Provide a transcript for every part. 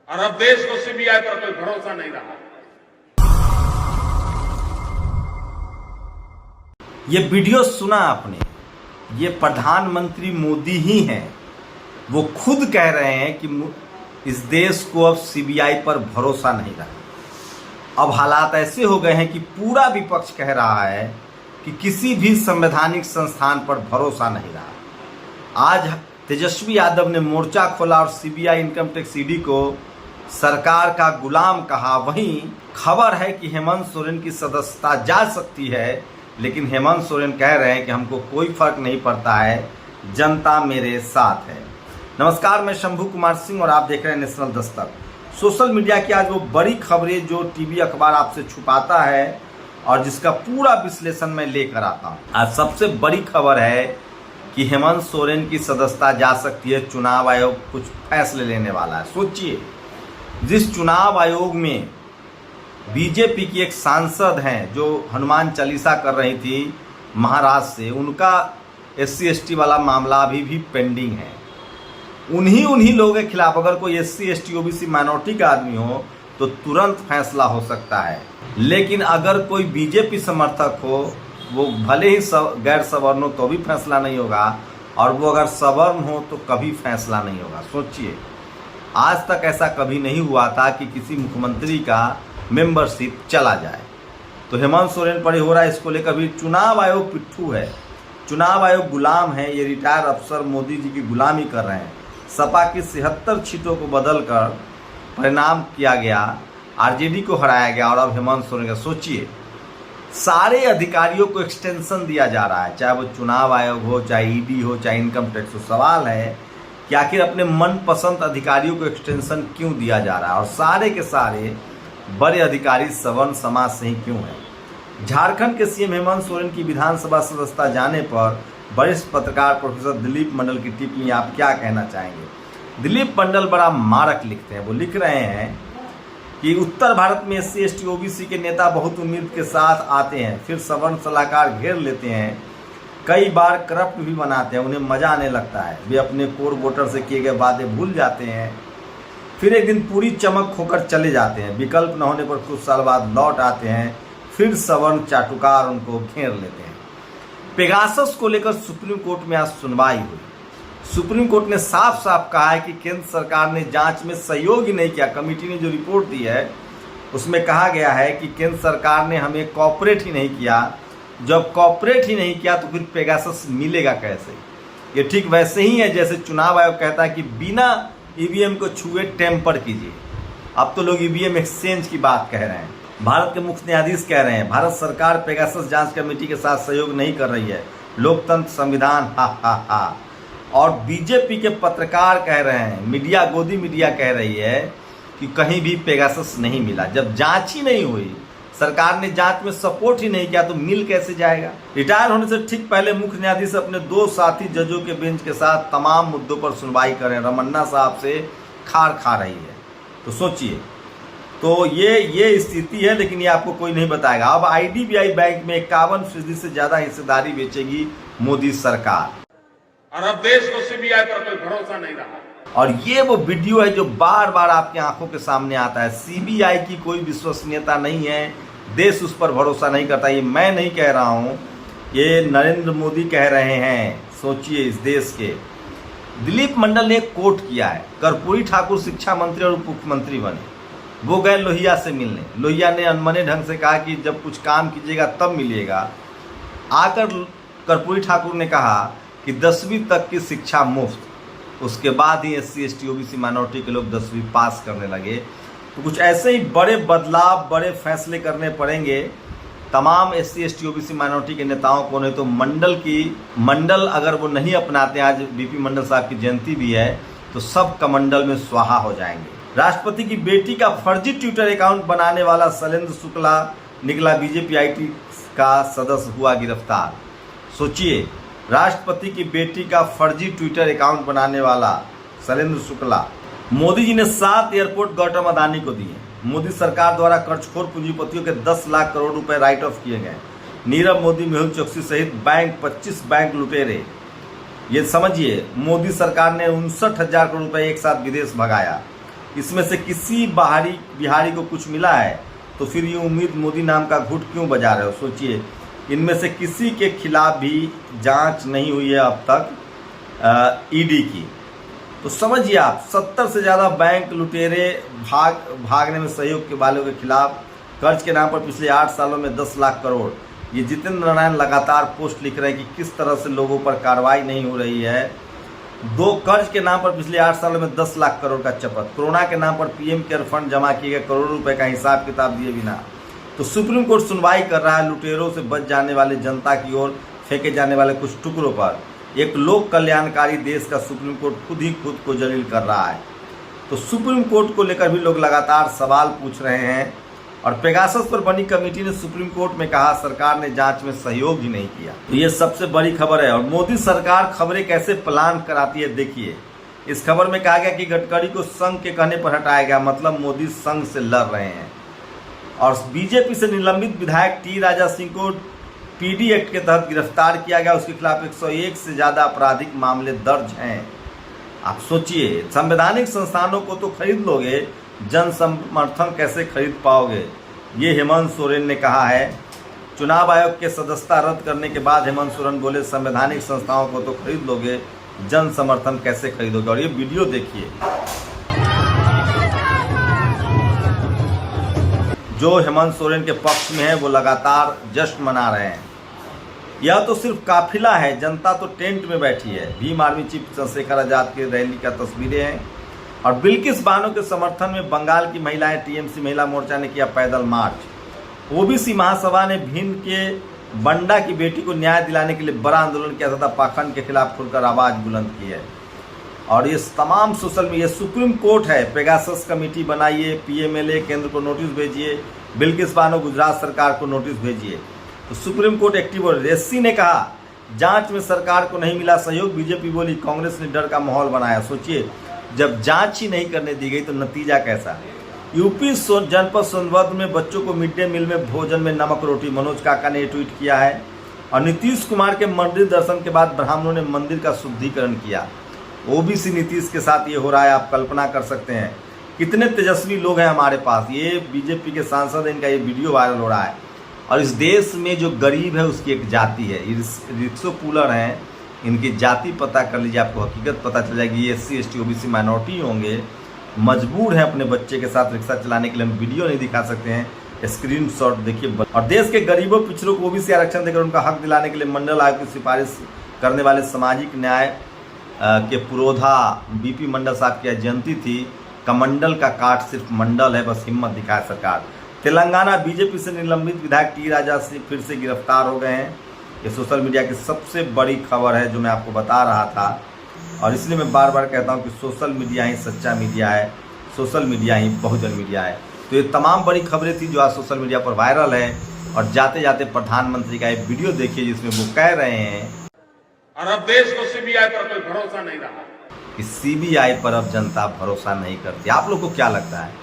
और अब देश को सीबीआई पर कोई भरोसा नहीं रहा। ये वीडियो सुना आपने, ये प्रधानमंत्री मोदी ही हैं। वो खुद कह रहे हैं कि इस देश को अब सीबीआई पर भरोसा नहीं रहा। अब हालात ऐसे हो गए हैं कि पूरा विपक्ष कह रहा है कि किसी भी संवैधानिक संस्थान पर भरोसा नहीं रहा। आज तेजस्वी यादव ने मोर्चा खोला और सीबीआई इनकम टैक्स ईडी को सरकार का गुलाम कहा। वहीं खबर है कि हेमंत सोरेन की सदस्यता जा सकती है, लेकिन हेमंत सोरेन कह रहे हैं कि हमको कोई फर्क नहीं पड़ता है, जनता मेरे साथ है। नमस्कार, मैं शंभू कुमार सिंह और आप देख रहे हैं नेशनल दस्तक। सोशल मीडिया की आज वो बड़ी खबरें जो टीवी अखबार आपसे छुपाता है और जिसका पूरा विश्लेषण मैं लेकर आता हूँ। आज सबसे बड़ी खबर है कि हेमंत सोरेन की सदस्यता जा सकती है। चुनाव आयोग कुछ फैसले लेने वाला है। सोचिए, जिस चुनाव आयोग में बीजेपी की एक सांसद हैं जो हनुमान चालीसा कर रही थी महाराष्ट्र से, उनका SC ST वाला मामला अभी भी पेंडिंग है। उन्हीं लोगों के खिलाफ अगर कोई SC ST OBC माइनॉरिटी का आदमी हो तो तुरंत फैसला हो सकता है, लेकिन अगर कोई बीजेपी समर्थक हो, वो भले ही गैर सवर्ण हो तो भी फैसला नहीं होगा, और वो अगर सवर्ण हो तो कभी फैसला नहीं होगा। सोचिए, आज तक ऐसा कभी नहीं हुआ था कि किसी मुख्यमंत्री का मेंबरशिप चला जाए। तो हेमंत सोरेन पर ही हो रहा है। इसको लेकर भी चुनाव आयोग पिट्ठू है, चुनाव आयोग गुलाम है। ये रिटायर अफसर मोदी जी की गुलामी कर रहे हैं। सपा की 76 सीटों को बदलकर परिणाम किया गया, RJD को हराया गया और अब हेमंत सोरेन का। सोचिए, सारे अधिकारियों को एक्सटेंशन दिया जा रहा है, चाहे वो चुनाव आयोग हो, चाहे ईडी हो, चाहे इनकम टैक्स हो। सवाल है कि आखिर अपने मनपसंद अधिकारियों को एक्सटेंशन क्यों दिया जा रहा है, और सारे के सारे बड़े अधिकारी सवर्ण समाज से ही क्यों हैं। झारखंड के CM हेमंत सोरेन की विधानसभा सदस्यता जाने पर वरिष्ठ पत्रकार प्रोफेसर दिलीप मंडल की टिप्पणी, आप क्या कहना चाहेंगे? दिलीप मंडल बड़ा मारक लिखते हैं। वो लिख रहे हैं कि उत्तर भारत में SC ST OBC के नेता बहुत उम्मीद के साथ आते हैं, फिर सवर्ण सलाहकार घेर लेते हैं, कई बार करप्ट भी बनाते हैं, उन्हें मजा आने लगता है, वे अपने कोर वोटर से किए गए वादे भूल जाते हैं, फिर एक दिन पूरी चमक खोकर चले जाते हैं, विकल्प न होने पर कुछ साल बाद लौट आते हैं, फिर सवर्ण चाटुकार उनको घेर लेते हैं। पेगासस को लेकर सुप्रीम कोर्ट में आज सुनवाई हुई। सुप्रीम कोर्ट ने साफ साफ कहा है कि केंद्र सरकार ने जांच में सहयोग ही नहीं किया। कमेटी ने जो रिपोर्ट दी है उसमें कहा गया है कि केंद्र सरकार ने हमें कॉपरेट ही नहीं किया। जब कॉपरेट ही नहीं किया तो फिर पेगासस मिलेगा कैसे? ये ठीक वैसे ही है जैसे चुनाव आयोग कहता है कि बिना EVM को छुए टेम्पर कीजिए। अब तो लोग EVM एक्सचेंज की बात कह रहे हैं। भारत के मुख्य न्यायाधीश कह रहे हैं भारत सरकार पेगासस जांच कमेटी के साथ सहयोग नहीं कर रही है, लोकतंत्र संविधान हा। और बीजेपी के पत्रकार कह रहे हैं, मीडिया गोदी मीडिया कह रही है कि कहीं भी पेगासस नहीं मिला। जब जांच ही नहीं हुई, सरकार ने जांच में सपोर्ट ही नहीं किया, तो मिल कैसे जाएगा? रिटायर होने से ठीक पहले मुख्य न्यायाधीश अपने 2 साथी जजों के बेंच के साथ तमाम मुद्दों पर सुनवाई कर रहे हैं। रमन्ना साहब से खार खा रही है। तो सोचिए, तो ये स्थिति है, लेकिन ये आपको कोई नहीं बताएगा। अब IDBI बैंक में 51% से ज्यादा हिस्सेदारी बेचेगी मोदी सरकार, और अब देश को सीबीआई पर कोई भरोसा नहीं रहा। और ये वो वीडियो है जो बार बार आपकी आंखों के सामने आता है। सीबीआई की कोई विश्वसनीयता नहीं है, देश उस पर भरोसा नहीं करता। ये मैं नहीं कह रहा हूँ, ये नरेंद्र मोदी कह रहे हैं। सोचिए, इस देश के दिलीप मंडल ने एक कोट किया है, कर्पूरी ठाकुर शिक्षा मंत्री और उप मुख्यमंत्री बने, वो गए लोहिया से मिलने। लोहिया ने अनमने ढंग से कहा कि जब कुछ काम कीजिएगा तब मिलिएगा। आकर कर्पूरी ठाकुर ने कहा कि 10वीं तक की शिक्षा मुफ्त, उसके बाद ही SC ST OBC माइनॉरिटी के लोग 10वीं पास करने लगे। तो कुछ ऐसे ही बड़े बदलाव, बड़े फैसले करने पड़ेंगे तमाम SC ST OBC माइनॉरिटी के नेताओं को, नहीं तो मंडल अगर वो नहीं अपनाते, आज BP मंडल साहब की जयंती भी है, तो सब कमंडल में स्वाहा हो जाएंगे। राष्ट्रपति की बेटी का फर्जी ट्विटर अकाउंट बनाने वाला शैलेंद्र शुक्ला निकला BJP IT का सदस्य हुआ गिरफ्तार। सोचिए, राष्ट्रपति की बेटी का फर्जी ट्विटर अकाउंट बनाने वाला शैलेंद्र शुक्ला। मोदी जी ने 7 एयरपोर्ट गौतम अदानी को दिए। मोदी सरकार द्वारा कर्जखोर पूंजीपतियों के 10 लाख करोड़ रुपए राइट ऑफ किए गए। नीरव मोदी, मेहुल चोकसी सहित 25 बैंक लुटेरे। ये समझिए, मोदी सरकार ने 59,000 करोड़ रुपए एक साथ विदेश भगाया। इसमें से किसी बिहारी को कुछ मिला है तो फिर ये उम्मीद मोदी नाम का घुट क्यों बजा रहे हो? सोचिए, इनमें से किसी के खिलाफ भी जांच नहीं हुई है अब तक ईडी की। तो समझिए आप, 70 से ज़्यादा बैंक लुटेरे भागने में सहयोग के वालों के खिलाफ कर्ज के नाम पर पिछले 8 सालों में 10 लाख करोड़। ये जितेंद्र नारायण लगातार पोस्ट लिख रहे हैं कि किस तरह से लोगों पर कार्रवाई नहीं हो रही है। कर्ज के नाम पर पिछले 8 सालों में 10 लाख करोड़ का चपत, कोरोना के नाम पर पीएम केयर फंड जमा किए गए करोड़ों रुपए का हिसाब किताब दिए बिना। तो सुप्रीम कोर्ट सुनवाई कर रहा है लुटेरों से बच जाने वाले जनता की ओर फेंके जाने वाले कुछ टुकड़ों पर। एक लोक कल्याणकारी देश का सुप्रीम कोर्ट खुद को जलील कर रहा है। तो सुप्रीम कोर्ट को लेकर भी लोग लगातार सवाल पूछ रहे हैं और पेगासस पर बनी कमेटी ने सुप्रीम कोर्ट में कहा सरकार ने जांच में सहयोग ही नहीं किया। तो ये सबसे बड़ी खबर है। और मोदी सरकार खबरें कैसे प्लान कराती है देखिए। इस खबर में कहा गया कि गडकरी को संघ के कहने पर हटाया गया, मतलब मोदी संघ से लड़ रहे हैं। और बीजेपी से निलंबित विधायक टी राजा सिंह को पीडी एक्ट के तहत गिरफ्तार किया गया। उसके खिलाफ 101 से ज्यादा आपराधिक मामले दर्ज हैं। आप सोचिए, संवैधानिक संस्थानों को तो खरीद लोगे, जन समर्थन कैसे खरीद पाओगे? ये हेमंत सोरेन ने कहा है। चुनाव आयोग के सदस्यता रद्द करने के बाद हेमंत सोरेन बोले संवैधानिक संस्थाओं को तो खरीद लोगे, जन समर्थन कैसे खरीदोगे? और ये वीडियो देखिए जो हेमंत सोरेन के पक्ष में है, वो लगातार जश्न मना रहे हैं। यह तो सिर्फ काफिला है, जनता तो टेंट में बैठी है। भीम आर्मी चीफ चंद्रशेखर आजाद की रैली का तस्वीरें हैं। और बिल्किस बानो के समर्थन में बंगाल की महिलाएं टीएमसी महिला मोर्चा ने किया पैदल मार्च। ओबीसी महासभा ने भिंड के बंडा की बेटी को न्याय दिलाने के लिए बड़ा आंदोलन किया तथा पाखंड के खिलाफ खुलकर आवाज बुलंद की है। और ये तमाम सोशल मीडिया, सुप्रीम कोर्ट है, पेगासस कमेटी बनाइए, पीएमएलए केंद्र को नोटिस भेजिए, बिल्किस बानो गुजरात सरकार को नोटिस भेजिए। तो सुप्रीम कोर्ट एक्टिव हो। रेसी ने कहा जांच में सरकार को नहीं मिला सहयोग, बीजेपी बोली कांग्रेस ने डर का माहौल बनाया। सोचिए, जब जांच ही नहीं करने दी गई तो नतीजा कैसा? यूपी जनपद सोनभद्र में बच्चों को मिड डे मील में भोजन में नमक रोटी, मनोज काका ने ट्वीट किया है। और नीतीश कुमार के मंदिर दर्शन के बाद ब्राह्मणों ने मंदिर का शुद्धिकरण किया। ओबीसी नीतीश के साथ ये हो रहा है, आप कल्पना कर सकते हैं कितने तेजस्वी लोग हैं हमारे पास। ये बीजेपी के सांसद हैं, इनका ये वीडियो वायरल हो रहा है। और इस देश में जो गरीब है उसकी एक जाति है, रिक्शो पुलर हैं, इनकी जाति पता कर लीजिए, आपको हकीकत पता चल जाएगी। ये SC ST OBC माइनॉरिटी होंगे, मजबूर हैं अपने बच्चे के साथ रिक्शा चलाने के लिए। हम वीडियो नहीं दिखा सकते हैं, स्क्रीनशॉट देखिए। और देश के गरीबों पिछड़ों को OBC आरक्षण देकर उनका हक दिलाने के लिए मंडल आयोग की सिफारिश करने वाले सामाजिक न्याय के पुरोधा BP मंडल साहब की जयंती थी। कमंडल का काट सिर्फ मंडल है, बस हिम्मत दिखाए सरकार। तेलंगाना बीजेपी से निलंबित विधायक टी राजा से फिर से गिरफ्तार हो गए हैं। ये सोशल मीडिया की सबसे बड़ी खबर है जो मैं आपको बता रहा था। और इसलिए मैं बार बार कहता हूं कि सोशल मीडिया ही सच्चा मीडिया है, सोशल मीडिया ही बहुजन मीडिया है। तो ये तमाम बड़ी खबरें थी जो आज सोशल मीडिया पर वायरल है। और जाते जाते प्रधानमंत्री का एक वीडियो देखिए जिसमें वो कह रहे हैं और अब देश को सीबीआई पर कोई भरोसा नहीं रहा कि सीबीआई पर अब जनता भरोसा नहीं करती। आप लोग को क्या लगता है,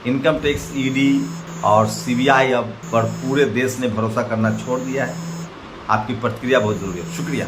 इनकम टैक्स ईडी और सीबीआई अब पर पूरे देश ने भरोसा करना छोड़ दिया है? आपकी प्रतिक्रिया बहुत जरूरी है। शुक्रिया।